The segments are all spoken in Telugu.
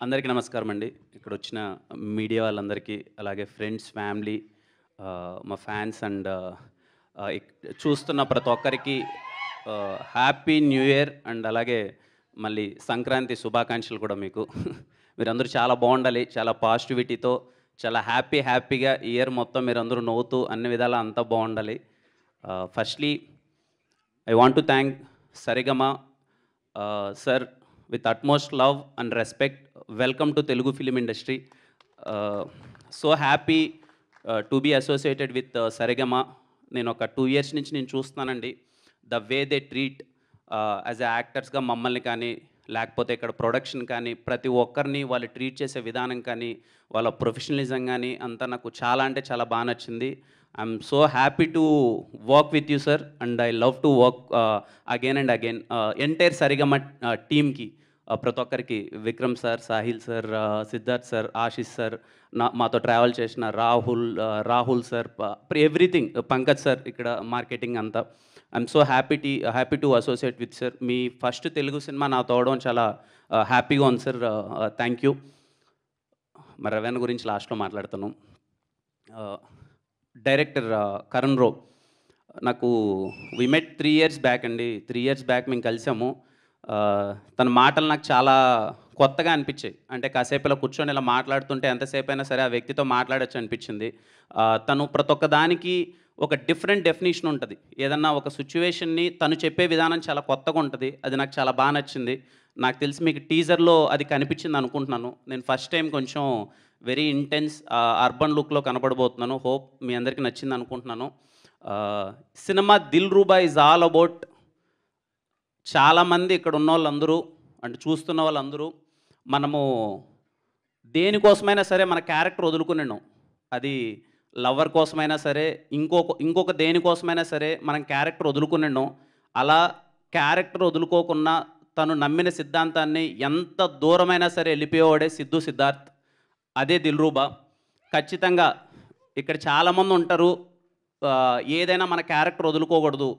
అందరికీ నమస్కారం అండి. ఇక్కడ వచ్చిన మీడియా వాళ్ళందరికీ, అలాగే ఫ్రెండ్స్, ఫ్యామిలీ, మా ఫ్యాన్స్ అండ్ చూస్తున్న ప్రతి ఒక్కరికి హ్యాపీ న్యూ ఇయర్ అండ్ అలాగే మళ్ళీ సంక్రాంతి శుభాకాంక్షలు కూడా మీకు. మీరందరూ చాలా బాగుండాలి, చాలా పాజిటివిటీతో, చాలా హ్యాపీగా ఈ ఇయర్ మొత్తం మీరందరూ నవ్వుతూ అన్ని విధాలా అంతా బాగుండాలి. Firstly I want to thank Sarigama sir with utmost love and respect. Welcome to Telugu film industry. So happy to be associated with Saregama. నేను ఒక 2 years నుంచి నేను చూస్తున్నానండి. The way they treat as a యాక్టర్స్గా మమ్మల్ని కానీ, లేకపోతే ఇక్కడ ప్రొడక్షన్ కానీ, ప్రతి ఒక్కరిని వాళ్ళు ట్రీట్ చేసే విధానం కానీ, వాళ్ళ ప్రొఫెషనలిజం కానీ అంతా నాకు చాలా అంటే చాలా బాగా నచ్చింది. I'm so happy to work with you sir and I love to work again and again. Entire Saregama టీమ్కి, ప్రతి ఒక్కరికి, Vikram sir, Sahil sir, Siddharth sir, Ashish sir, మాతో ట్రావెల్ చేసిన Rahul sir, everything, Pankaj sir ఇక్కడ మార్కెటింగ్ అంతా. I'm so happy to associate with sir. మీ ఫస్ట్ తెలుగు సినిమా నాతో అవడం చాలా హ్యాపీగా ఉంది సార్. Thank you. మరి రవీణ గురించి లాస్ట్లో మాట్లాడతాను. డైరెక్టర్ కరణ్ రో, నాకు వి మెట్ 3 years బ్యాక్ అండి. 3 years బ్యాక్ మేము కలిసాము. తన మాటలు నాకు చాలా కొత్తగా అనిపించాయి. అంటే కాసేపు ఇలా కూర్చొని ఇలా మాట్లాడుతుంటే ఎంతసేపు అయినా సరే ఆ వ్యక్తితో మాట్లాడచ్చు అనిపించింది. తను ప్రతి ఒక్క దానికి ఒక డిఫరెంట్ డెఫినేషన్ ఉంటుంది. ఏదన్నా ఒక సిచ్యువేషన్ని తను చెప్పే విధానం చాలా కొత్తగా ఉంటుంది. అది నాకు చాలా బాగా నచ్చింది. నాకు తెలిసి మీకు టీజర్లో అది కనిపించింది అనుకుంటున్నాను. నేను ఫస్ట్ టైం కొంచెం వెరీ ఇంటెన్స్ అర్బన్ లుక్లో కనబడబోతున్నాను. హోప్ మీ అందరికీ నచ్చింది అనుకుంటున్నాను. Cinema Dilruba is all about, చాలామంది ఇక్కడ ఉన్న వాళ్ళందరూ అంటే చూస్తున్న వాళ్ళందరూ మనము దేనికోసమైనా సరే మన క్యారెక్టర్ వదులుకున్నాం. అది లవర్ కోసమైనా సరే, ఇంకొక దేనికోసమైనా సరే మనం క్యారెక్టర్ వదులుకున్నాం. అలా క్యారెక్టర్ వదులుకోకుండా తను నమ్మిన సిద్ధాంతాన్ని ఎంత దూరమైనా సరే వెళ్ళిపోయేవాడే సిద్ధార్థ్. అదే దిల్రూబా. ఖచ్చితంగా ఇక్కడ చాలామంది ఉంటారు, ఏదైనా మన క్యారెక్టర్ వదులుకోకూడదు,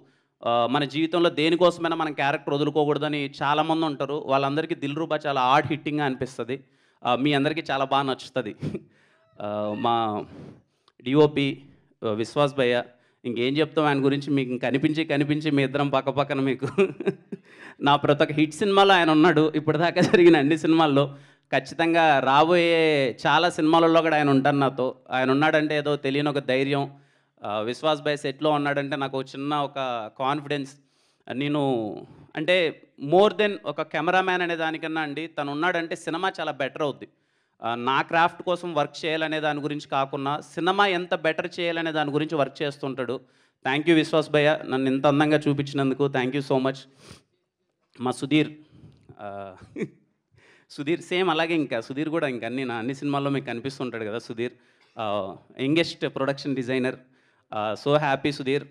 మన జీవితంలో దేనికోసమైనా మనం క్యారెక్టర్ వదులుకోకూడదని చాలామంది ఉంటారు. వాళ్ళందరికీ దిల్రూబా చాలా హార్డ్ హిట్టింగ్గా అనిపిస్తుంది. మీ అందరికీ చాలా బాగా నచ్చుతుంది. మా డిఓపి విశ్వాస్ భయ్య, ఇంకేం చెప్తాం ఆయన గురించి, మీకు కనిపించి మీ ఇద్దరం పక్కన మీకు నా ప్రతి ఒక్క హిట్ సినిమాలో ఆయన ఉన్నాడు. ఇప్పటిదాకా జరిగిన అన్ని సినిమాల్లో, ఖచ్చితంగా రాబోయే చాలా సినిమాలలో కూడా ఆయన ఉంటారు నాతో. ఆయన ఉన్నాడంటే ఏదో తెలియని ఒక ధైర్యం. విశ్వాస్ భాయ్ సెట్లో ఉన్నాడంటే నాకు చిన్న ఒక కాన్ఫిడెన్స్. నేను అంటే మోర్ దెన్ ఒక కెమెరామ్యాన్ అనే దానికన్నా అండి, తను ఉన్నాడంటే సినిమా చాలా బెటర్ అవుద్ది. నా క్రాఫ్ట్ కోసం వర్క్ చేయాలనే దాని గురించి కాకుండా సినిమా ఎంత బెటర్ చేయాలనే దాని గురించి వర్క్ చేస్తుంటాడు. థ్యాంక్ యూ విశ్వాస్ భయ్య, నన్ను ఇంత అందంగా చూపించినందుకు థ్యాంక్ యూ సో మచ్. మా సుధీర్ సేమ్ అలాగే, ఇంకా సుధీర్ కూడా ఇంకా అన్ని సినిమాల్లో మీకు కనిపిస్తుంటాడు కదా Sudheer. Youngest production designer. So happy Sudheer.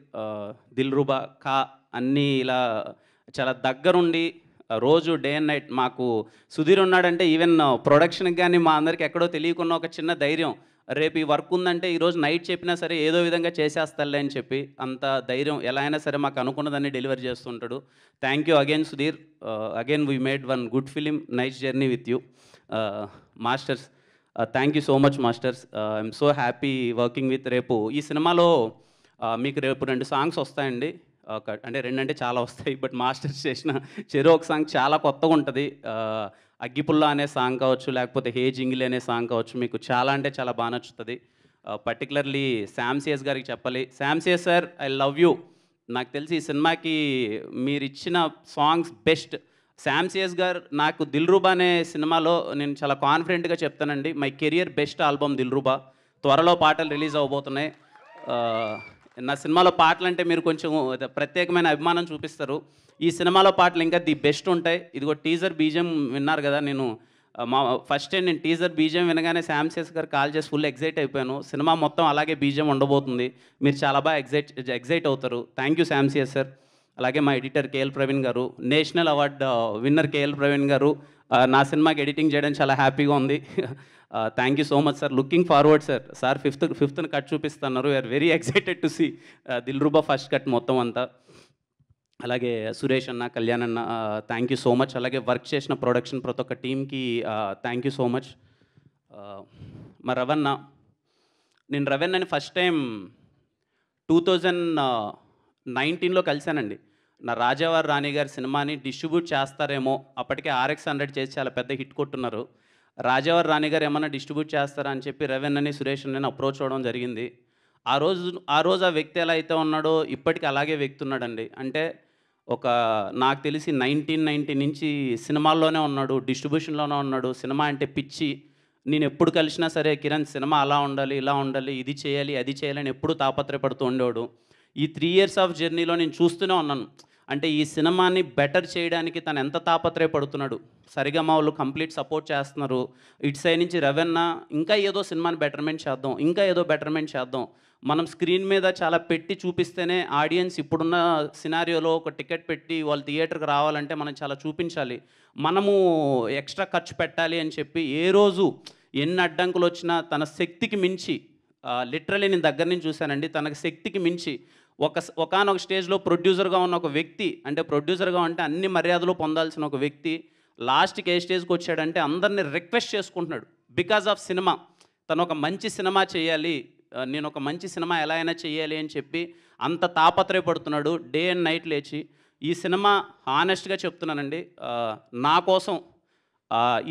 Dilruba అన్నీ ఇలా చాలా దగ్గరుండి రోజు డే అండ్ నైట్ మాకు సుధీర్ ఉన్నాడంటే ఈవెన్ ప్రొడక్షన్కి కానీ మా అందరికి ఎక్కడో తెలియకున్న ఒక చిన్న ధైర్యం. రేపు ఈ వర్క్ ఉందంటే ఈరోజు నైట్ చెప్పినా సరే ఏదో విధంగా చేసేస్తాలే అని చెప్పి అంత ధైర్యం. ఎలా అయినా సరే మాకు అనుకున్నదాన్ని డెలివరీ చేస్తుంటాడు. Thank you again Sudheer. Again we made one good film, nice journey with you. Masters, thank you so much masters. I'm so happy working with. రేపు ఈ సినిమాలో మీకు రేపు 2 సాంగ్స్ వస్తాయండి. అంటే 2 అంటే చాలా వస్తాయి, బట్ మాస్టర్స్ చేసిన చెరో ఒక సాంగ్ చాలా కొత్తగా ఉంటుంది. అగ్గిపుల్ల అనే సాంగ్ కావచ్చు, లేకపోతే హే జింగిలి అనే సాంగ్ కావచ్చు, మీకు చాలా అంటే చాలా బాగా నచ్చుతుంది. పర్టికులర్లీ శామ్సియస్ గారికి చెప్పాలి. శామ్సియస్ సార్, ఐ లవ్ యూ. నాకు తెలిసి ఈ సినిమాకి మీరు ఇచ్చిన సాంగ్స్ బెస్ట్. శామ్సియస్ గారు నాకు దిల్రూబా అనే సినిమాలో నేను చాలా కాన్ఫిడెంట్గా చెప్తానండి, my career best album Dilruba. త్వరలో పాటలు రిలీజ్ అవబోతున్నాయి. నా సినిమాలో పాటలు అంటే మీరు కొంచెం ప్రత్యేకమైన అభిమానం చూపిస్తారు. ఈ సినిమాలో పాటలు ఇంకా ది బెస్ట్ ఉంటాయి. ఇదిగో టీజర్ బీజియం విన్నారు కదా. నేను ఫస్ట్ టైం నేను టీజర్ బీజియం వినగానే శామ్సియస్ గారు కాల్ చేసి ఫుల్ ఎగ్జైట్ అయిపోయాను. సినిమా మొత్తం అలాగే బీజియం ఉండబోతుంది. మీరు చాలా బాగా ఎగ్జైట్ అవుతారు. Thank you Sam CS sir. అలాగే మా ఎడిటర్ కేఎల్ ప్రవీణ్ గారు, national award winner KL Praveen గారు, నా సినిమాకి ఎడిటింగ్ చేయడం చాలా హ్యాపీగా ఉంది. Thank you so much sir. Looking forward sir. ఫిఫ్త్న కట్ చూపిస్తున్నారు. We're very excited to see Dilruba first cut మొత్తం అంతా. అలాగే సురేష్ అన్న, కళ్యాణ్ అన్న, థ్యాంక్ యూ సో మచ్. అలాగే వర్క్ చేసిన ప్రొడక్షన్ ప్రతి ఒక్క టీమ్కి థ్యాంక్ యూ సో మచ్. మా రవణ, నేను రవణని ఫస్ట్ టైం 2019లో కలిశానండి. నా రాజావారి రాణి గారి సినిమాని డిస్ట్రిబ్యూట్ చేస్తారేమో, అప్పటికే RX100 చేసి చాలా పెద్ద హిట్ కొట్టున్నారు. రాజావారి రాణి గారు ఏమన్నా డిస్ట్రిబ్యూట్ చేస్తారా అని చెప్పి రవణని, సురేష్ అన్నని అప్రోచ్ అవ్వడం జరిగింది. ఆ రోజు ఆ వ్యక్తి ఎలా అయితే ఉన్నాడో ఇప్పటికీ అలాగే వ్యక్తి ఉన్నాడండి. అంటే ఒక నాకు తెలిసి 1990 నుంచి సినిమాల్లోనే ఉన్నాడు, డిస్ట్రిబ్యూషన్లోనే ఉన్నాడు. సినిమా అంటే పిచ్చి. నేను ఎప్పుడు కలిసినా సరే కిరణ్ సినిమా అలా ఉండాలి, ఇలా ఉండాలి, ఇది చేయాలి, అది చేయాలని ఎప్పుడు తాపత్రయపడుతూ ఉండేవాడు. ఈ 3 ఇయర్స్ ఆఫ్ జర్నీలో నేను చూస్తూనే ఉన్నాను. అంటే ఈ సినిమాని బెటర్ చేయడానికి తను ఎంత తాపత్రయపడుతున్నాడు. సరిగమ వాళ్ళు కంప్లీట్ సపోర్ట్ చేస్తున్నారు. ఇటు సైడ్ నుంచి రవణ ఇంకా ఏదో సినిమాని బెటర్మెంట్ చేద్దాం, ఇంకా ఏదో బెటర్మెంట్ చేద్దాం. మనం స్క్రీన్ మీద చాలా పెట్టి చూపిస్తేనే ఆడియన్స్ ఇప్పుడున్న సినారియోలో ఒక టికెట్ పెట్టి వాళ్ళు థియేటర్కి రావాలంటే మనం చాలా చూపించాలి. మనము ఎక్స్ట్రా ఖర్చు పెట్టాలి అని చెప్పి ఏ రోజు ఎన్ని అడ్డంకులు వచ్చినా తన శక్తికి మించి, లిటరలీ నేను దగ్గర నుంచి చూశానండి, తనకు శక్తికి మించి ఒకానొక స్టేజ్లో ప్రొడ్యూసర్గా ఉన్న ఒక వ్యక్తి, అంటే ప్రొడ్యూసర్గా అంటే అన్ని మర్యాదలు పొందాల్సిన ఒక వ్యక్తి లాస్ట్కి ఏ స్టేజ్కి వచ్చాడంటే అందరినీ రిక్వెస్ట్ చేసుకుంటున్నాడు. బికాజ్ ఆఫ్ సినిమా, తను ఒక మంచి సినిమా చేయాలి, నేను ఒక మంచి సినిమా ఎలా అయినా చేయాలి అని చెప్పి అంత తాపత్రయపడుతున్నాడు. డే అండ్ నైట్ లేచి ఈ సినిమా హానెస్ట్గా చెప్తున్నానండి, నా కోసం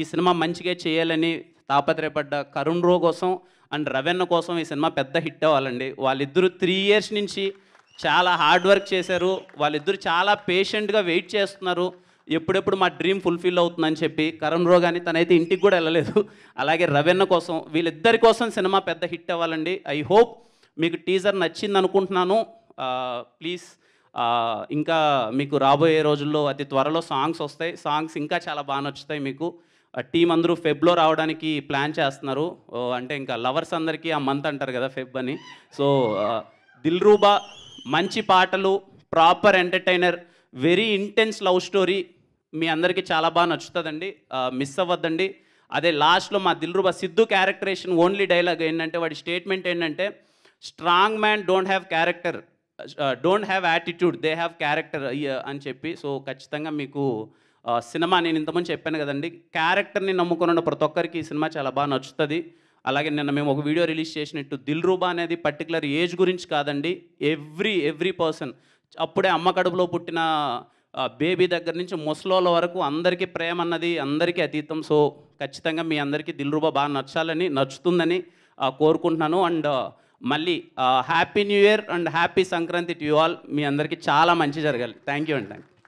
ఈ సినిమా మంచిగా చేయాలని తాపత్రయపడ్డ కరుణ్ రో కోసం అండ్ రవణ కోసం ఈ సినిమా పెద్ద హిట్ అవ్వాలండి. వాళ్ళిద్దరూ 3 ఇయర్స్ నుంచి చాలా హార్డ్ వర్క్ చేశారు. వాళ్ళిద్దరూ చాలా పేషెంట్గా వెయిట్ చేస్తున్నారు ఎప్పుడెప్పుడు మా డ్రీమ్ ఫుల్ఫిల్ అవుతుందని చెప్పి. కరుణ్ రో కానీ తనైతే ఇంటికి కూడా వెళ్ళలేదు. అలాగే రవణ కోసం, వీళ్ళిద్దరి కోసం సినిమా పెద్ద హిట్ అవ్వాలండి. ఐ హోప్ మీకు టీజర్ నచ్చింది అనుకుంటున్నాను. ప్లీజ్ ఇంకా మీకు రాబోయే రోజుల్లో అతి త్వరలో సాంగ్స్ వస్తాయి. సాంగ్స్ ఇంకా చాలా బాగా నచ్చుతాయి మీకు. టీం అందరూ ఫెబ్లో రావడానికి ప్లాన్ చేస్తున్నారు. అంటే ఇంకా లవర్స్ అందరికీ ఆ మంత్ అంటారు కదా ఫెబ్ అని. సో దిల్రూబా మంచి పాటలు, proper entertainer, very intense love story మీ అందరికీ చాలా బాగా నచ్చుతుందండి. మిస్ అవ్వద్దండి. అదే లాస్ట్లో మా Dilruba Siddhu characterisation only dialogue ఏంటంటే, వాడి స్టేట్మెంట్ ఏంటంటే, strong man don't have character, don't have attitude, they have character అని చెప్పి. సో ఖచ్చితంగా మీకు సినిమా, నేను ఇంతకుముందు చెప్పాను కదండి, క్యారెక్టర్ని నమ్ముకున్న ప్రతి ఒక్కరికి ఈ సినిమా చాలా బాగా నచ్చుతుంది. అలాగే నిన్న మేము ఒక వీడియో రిలీజ్ చేసినట్టు దిల్రూబా అనేది పర్టికులర్ ఏజ్ గురించి కాదండి, ఎవ్రీ పర్సన్, అప్పుడే అమ్మ కడుపులో పుట్టిన బేబీ దగ్గర నుంచి ముసలోళ్ళ వరకు అందరికీ ప్రేమ అన్నది అందరికీ అతీతం. సో ఖచ్చితంగా మీ అందరికీ దిల్రూబా బాగా నచ్చుతుందని కోరుకుంటున్నాను. అండ్ మళ్ళీ happy new year and happy Sankranti to you all. మీ అందరికీ చాలా మంచి జరగాలి. థ్యాంక్ యూ అండి.